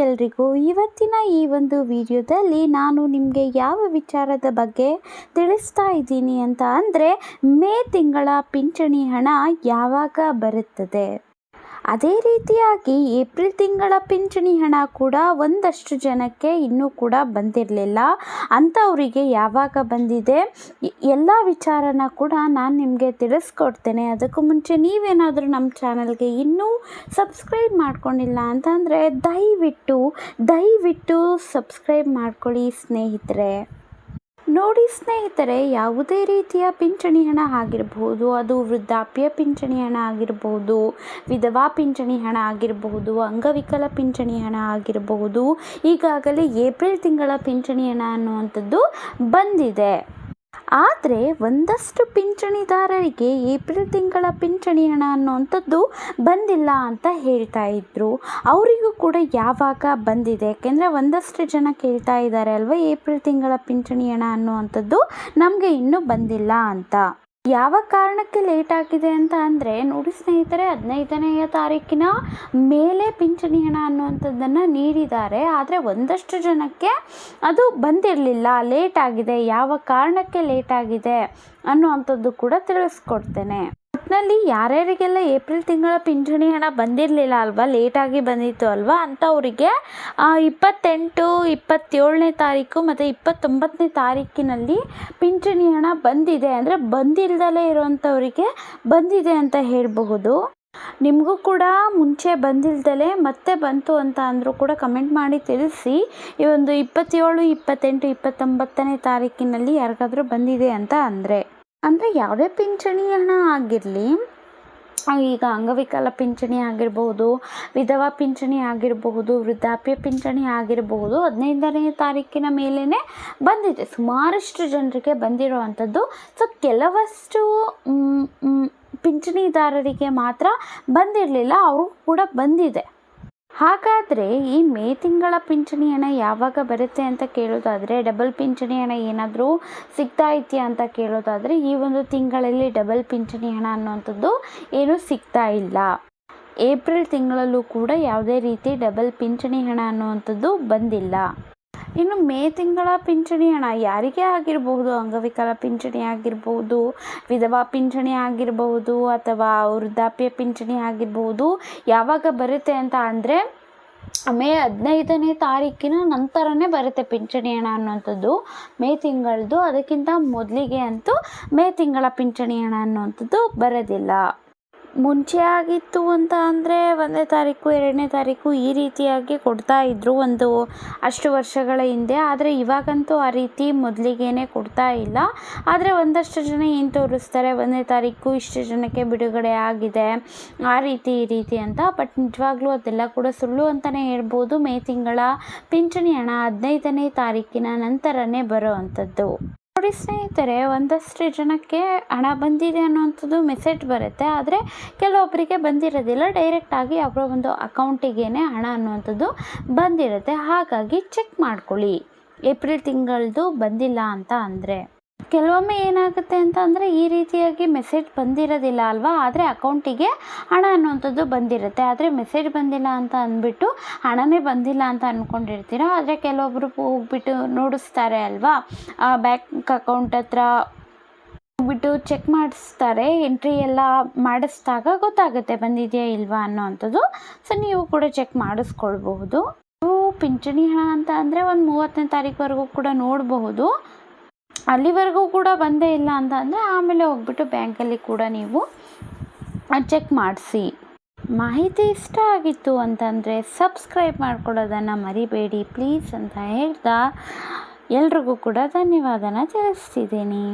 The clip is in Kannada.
ಎಲ್ರಿಗೂ ಇವತ್ತಿನ ಈ ಒಂದು ವಿಡಿಯೋದಲ್ಲಿ ನಾನು ನಿಮಗೆ ಯಾವ ವಿಚಾರದ ಬಗ್ಗೆ ತಿಳಿಸ್ತಾ ಇದ್ದೀನಿ ಅಂತ ಅಂದರೆ ಮೇ ತಿಂಗಳ ಪಿಂಚಣಿ ಹಣ ಯಾವಾಗ ಬರುತ್ತದೆ. ಅದೇ ರೀತಿಯಾಗಿ ಏಪ್ರಿಲ್ ತಿಂಗಳ ಪಿಂಚಣಿ ಹಣ ಕೂಡ ಒಂದಷ್ಟು ಜನಕ್ಕೆ ಇನ್ನೂ ಕೂಡ ಬಂದಿರಲಿಲ್ಲ. ಅಂಥವರಿಗೆ ಯಾವಾಗ ಬಂದಿದೆ ಎಲ್ಲ ವಿಚಾರನ ಕೂಡ ನಾನು ನಿಮಗೆ ತಿಳಿಸ್ಕೊಡ್ತೇನೆ. ಅದಕ್ಕೂ ಮುಂಚೆ ನೀವೇನಾದರೂ ನಮ್ಮ ಚಾನಲ್ಗೆ ಇನ್ನೂ ಸಬ್ಸ್ಕ್ರೈಬ್ ಮಾಡ್ಕೊಂಡಿಲ್ಲ ಅಂತಂದರೆ ದಯವಿಟ್ಟು ಸಬ್ಸ್ಕ್ರೈಬ್ ಮಾಡ್ಕೊಳ್ಳಿ ಸ್ನೇಹಿತರೆ. ನೋಡಿ ಸ್ನೇಹಿತರೆ, ಯಾವುದೇ ರೀತಿಯ ಪಿಂಚಣಿ ಹಣ ಆಗಿರಬಹುದು, ಅದು ವೃದ್ಧಾಪ್ಯ ಪಿಂಚಣಿ ಹಣ ಆಗಿರಬಹುದು, ವಿಧವಾ ಪಿಂಚಣಿ ಹಣ ಆಗಿರಬಹುದು, ಅಂಗವಿಕಲ ಪಿಂಚಣಿ ಹಣ ಆಗಿರಬಹುದು, ಈಗಾಗಲೇ ಏಪ್ರಿಲ್ ತಿಂಗಳ ಪಿಂಚಣಿ ಹಣ ಅನ್ನುವಂಥದ್ದು ಬಂದಿದೆ. ಆದರೆ ಒಂದಷ್ಟು ಪಿಂಚಣಿದಾರರಿಗೆ ಏಪ್ರಿಲ್ ತಿಂಗಳ ಪಿಂಚಣಿ ಹಣ ಅನ್ನುವಂಥದ್ದು ಬಂದಿಲ್ಲ ಅಂತ ಹೇಳ್ತಾ ಇದ್ರು. ಅವರಿಗೂ ಕೂಡ ಯಾವಾಗ ಬಂದಿದೆ, ಯಾಕೆಂದರೆ ಒಂದಷ್ಟು ಜನ ಕೇಳ್ತಾ ಇದ್ದಾರೆ ಅಲ್ವಾ, ಏಪ್ರಿಲ್ ತಿಂಗಳ ಪಿಂಚಣಿ ಹಣ ಅನ್ನುವಂಥದ್ದು ನಮಗೆ ಇನ್ನೂ ಬಂದಿಲ್ಲ ಅಂತ. ಯಾವ ಕಾರಣಕ್ಕೆ ಲೇಟ್ ಆಗಿದೆ ಅಂತ ಅಂದರೆ ನೋಡಿ ಸ್ನೇಹಿತರೆ, 15ನೇ ತಾರೀಕಿನ ಮೇಲೆ ಪಿಂಚಣಿ ಹಣ ಅನ್ನುವಂಥದ್ದನ್ನು ನೀಡಿದ್ದಾರೆ. ಆದರೆ ಒಂದಷ್ಟು ಜನಕ್ಕೆ ಅದು ಬಂದಿರಲಿಲ್ಲ, ಲೇಟ್ ಆಗಿದೆ. ಯಾವ ಕಾರಣಕ್ಕೆ ಲೇಟ್ ಆಗಿದೆ ಅನ್ನುವಂಥದ್ದು ಕೂಡ ತಿಳಿಸ್ಕೊಡ್ತೇನೆ. ಒಟ್ಟಿನಲ್ಲಿ ಯಾರ್ಯಾರಿಗೆಲ್ಲ ಏಪ್ರಿಲ್ ತಿಂಗಳ ಪಿಂಚಣಿ ಹಣ ಬಂದಿರಲಿಲ್ಲ ಅಲ್ವಾ, ಲೇಟಾಗಿ ಬಂದಿತ್ತು ಅಲ್ವಾ, ಅಂಥವರಿಗೆ 28, 27ನೇ ತಾರೀಕು ಮತ್ತು 29ನೇ ತಾರೀಕಿನಲ್ಲಿ ಪಿಂಚಣಿ ಹಣ ಬಂದಿದೆ. ಅಂದರೆ ಬಂದಿಲ್ಲದಲೇ ಇರೋವಂಥವರಿಗೆ ಬಂದಿದೆ ಅಂತ ಹೇಳಬಹುದು. ನಿಮಗೂ ಕೂಡ ಮುಂಚೆ ಬಂದಿಲ್ದಲೇ ಮತ್ತೆ ಬಂತು ಅಂತ ಅಂದರೂ ಕೂಡ ಕಮೆಂಟ್ ಮಾಡಿ ತಿಳಿಸಿ. ಈ ಒಂದು 27, 28, 29ನೇ ತಾರೀಕಿನಲ್ಲಿ ಯಾರಿಗಾದರೂ ಬಂದಿದೆ ಅಂತ ಅಂದರೆ ಯಾವುದೇ ಪಿಂಚಣಿ ಹಣ ಆಗಿರಲಿ, ಈಗ ಅಂಗವಿಕಲ ಪಿಂಚಣಿ ಆಗಿರಬಹುದು, ವಿಧವಾ ಪಿಂಚಣಿ ಆಗಿರಬಹುದು, ವೃದ್ಧಾಪ್ಯ ಪಿಂಚಣಿ ಆಗಿರಬಹುದು, 15ನೇ ತಾರೀಕಿನ ಮೇಲೇ ಬಂದಿದೆ. ಸುಮಾರಷ್ಟು ಜನರಿಗೆ ಬಂದಿರುವಂಥದ್ದು. ಸೊ ಕೆಲವಷ್ಟು ಪಿಂಚಣಿದಾರರಿಗೆ ಮಾತ್ರ ಬಂದಿರಲಿಲ್ಲ, ಅವರು ಕೂಡ ಬಂದಿದೆ. ಹಾಗಾದರೆ ಈ ಮೇ ತಿಂಗಳ ಪಿಂಚಣಿ ಹಣ ಯಾವಾಗ ಬರುತ್ತೆ ಅಂತ ಕೇಳೋದಾದರೆ, ಡಬಲ್ ಪಿಂಚಣಿ ಹಣ ಏನಾದರೂ ಸಿಗ್ತಾ ಇದೆಯಾ ಅಂತ ಕೇಳೋದಾದರೆ, ಈ ಒಂದು ತಿಂಗಳಲ್ಲಿ ಡಬಲ್ ಪಿಂಚಣಿ ಹಣ ಅನ್ನುವಂಥದ್ದು ಏನೂ ಸಿಗ್ತಾ ಇಲ್ಲ. ಏಪ್ರಿಲ್ ತಿಂಗಳಲ್ಲೂ ಕೂಡ ಯಾವುದೇ ರೀತಿ ಡಬಲ್ ಪಿಂಚಣಿ ಹಣ ಅನ್ನುವಂಥದ್ದು ಬಂದಿಲ್ಲ. ಇನ್ನು ಮೇ ತಿಂಗಳ ಪಿಂಚಣಿ ಹಣ ಯಾರಿಗೆ ಆಗಿರಬಹುದು, ಅಂಗವಿಕಲ ಪಿಂಚಣಿ ಆಗಿರಬಹುದು, ವಿಧವಾ ಪಿಂಚಣಿ ಆಗಿರಬಹುದು, ಅಥವಾ ವೃದ್ಧಾಪ್ಯ ಪಿಂಚಣಿ ಆಗಿರಬಹುದು, ಯಾವಾಗ ಬರುತ್ತೆ ಅಂತ ಅಂದರೆ ಮೇ 15ನೇ ತಾರೀಕಿನ ನಂತರನೇ ಬರುತ್ತೆ ಪಿಂಚಣಿ ಹಣ ಅನ್ನುವಂಥದ್ದು ಮೇ ತಿಂಗಳದ್ದು. ಅದಕ್ಕಿಂತ ಮೊದಲಿಗೆ ಅಂತೂ ಮೇ ತಿಂಗಳ ಪಿಂಚಣಿ ಹಣ ಅನ್ನುವಂಥದ್ದು ಬರೋದಿಲ್ಲ. ಮುಂಚೆ ಆಗಿತ್ತು ಅಂತ ಅಂದರೆ 1ನೇ ತಾರೀಕು 2ನೇ ತಾರೀಕು ಈ ರೀತಿಯಾಗಿ ಕೊಡ್ತಾ ಇದ್ರು ಒಂದು ಅಷ್ಟು ವರ್ಷಗಳ ಹಿಂದೆ. ಆದರೆ ಇವಾಗಂತೂ ಆ ರೀತಿ ಮೊದಲಿಗೇನೆ ಕೊಡ್ತಾ ಇಲ್ಲ. ಆದರೆ ಒಂದಷ್ಟು ಜನ ಏನು ತೋರಿಸ್ತಾರೆ, 1ನೇ ತಾರೀಕು ಇಷ್ಟು ಜನಕ್ಕೆ ಬಿಡುಗಡೆ ಆಗಿದೆ, ಆ ರೀತಿ ಈ ರೀತಿ ಅಂತ. ಬಟ್ ನಿಜವಾಗ್ಲೂ ಅದೆಲ್ಲ ಕೂಡ ಸುಳ್ಳು ಅಂತಲೇ ಹೇಳ್ಬೋದು. ಮೇ ತಿಂಗಳ ಪಿಂಚಣಿ ಹಣ 15ನೇ ತಾರೀಕಿನ ನಂತರನೇ ಬರೋ ಅಂಥದ್ದು. ನೋಡಿ ಸ್ನೇಹಿತರೆ, ಒಂದಷ್ಟು ಜನಕ್ಕೆ ಹಣ ಬಂದಿದೆ ಅನ್ನೋವಂಥದ್ದು ಮೆಸೇಜ್ ಬರುತ್ತೆ. ಆದರೆ ಕೆಲವೊಬ್ಬರಿಗೆ ಬಂದಿರೋದಿಲ್ಲ, ಡೈರೆಕ್ಟಾಗಿ ಅವರ ಒಂದು ಅಕೌಂಟಿಗೇ ಹಣ ಅನ್ನುವಂಥದ್ದು ಬಂದಿರುತ್ತೆ. ಹಾಗಾಗಿ ಚೆಕ್ ಮಾಡ್ಕೊಳ್ಳಿ ಏಪ್ರಿಲ್ ತಿಂಗಳದ್ದು ಬಂದಿಲ್ಲ ಅಂತ ಅಂದರೆ. ಕೆಲವೊಮ್ಮೆ ಏನಾಗುತ್ತೆ ಅಂತ ಅಂದರೆ ಈ ರೀತಿಯಾಗಿ ಮೆಸೇಜ್ ಬಂದಿರೋದಿಲ್ಲ ಅಲ್ವಾ, ಆದರೆ ಅಕೌಂಟಿಗೆ ಹಣ ಅನ್ನುವಂಥದ್ದು ಬಂದಿರುತ್ತೆ. ಆದರೆ ಮೆಸೇಜ್ ಬಂದಿಲ್ಲ ಅಂತ ಅಂದ್ಬಿಟ್ಟು ಹಣನೇ ಬಂದಿಲ್ಲ ಅಂತ ಅಂದ್ಕೊಂಡಿರ್ತೀರ. ಆದರೆ ಕೆಲವೊಬ್ಬರು ಹೋಗ್ಬಿಟ್ಟು ನೋಡಿಸ್ತಾರೆ ಅಲ್ವಾ, ಬ್ಯಾಂಕ್ ಅಕೌಂಟ್ ಹತ್ರ ಹೋಗ್ಬಿಟ್ಟು ಚೆಕ್ ಮಾಡಿಸ್ತಾರೆ. ಎಂಟ್ರಿ ಎಲ್ಲ ಮಾಡಿಸಿದಾಗ ಗೊತ್ತಾಗುತ್ತೆ ಬಂದಿದೆಯಾ ಇಲ್ವಾ ಅನ್ನೋವಂಥದ್ದು. ಸೊ ನೀವು ಕೂಡ ಚೆಕ್ ಮಾಡಿಸ್ಕೊಳ್ಬಹುದು. ಪಿಂಚಣಿ ಹಣ ಅಂತ ಅಂದರೆ ಒಂದು 30ನೇ ತಾರೀಕುವರೆಗೂ ಕೂಡ ನೋಡಬಹುದು. ಅಲ್ಲಿವರೆಗೂ ಕೂಡ ಬಂದೇ ಇಲ್ಲ ಅಂತ ಅಂದರೆ ಆಮೇಲೆ ಹೋಗ್ಬಿಟ್ಟು ಬ್ಯಾಂಕಲ್ಲಿ ಕೂಡ ನೀವು ಚೆಕ್ ಮಾಡಿಸಿ. ಮಾಹಿತಿ ಇಷ್ಟ ಆಗಿತ್ತು ಅಂತಂದರೆ ಸಬ್ಸ್ಕ್ರೈಬ್ ಮಾಡ್ಕೊಳ್ಳೋದನ್ನು ಮರಿಬೇಡಿ ಪ್ಲೀಸ್ ಅಂತ ಹೇಳ್ತಾ ಎಲ್ರಿಗೂ ಕೂಡ ಧನ್ಯವಾದನ ತಿಳಿಸ್ತಿದ್ದೀನಿ.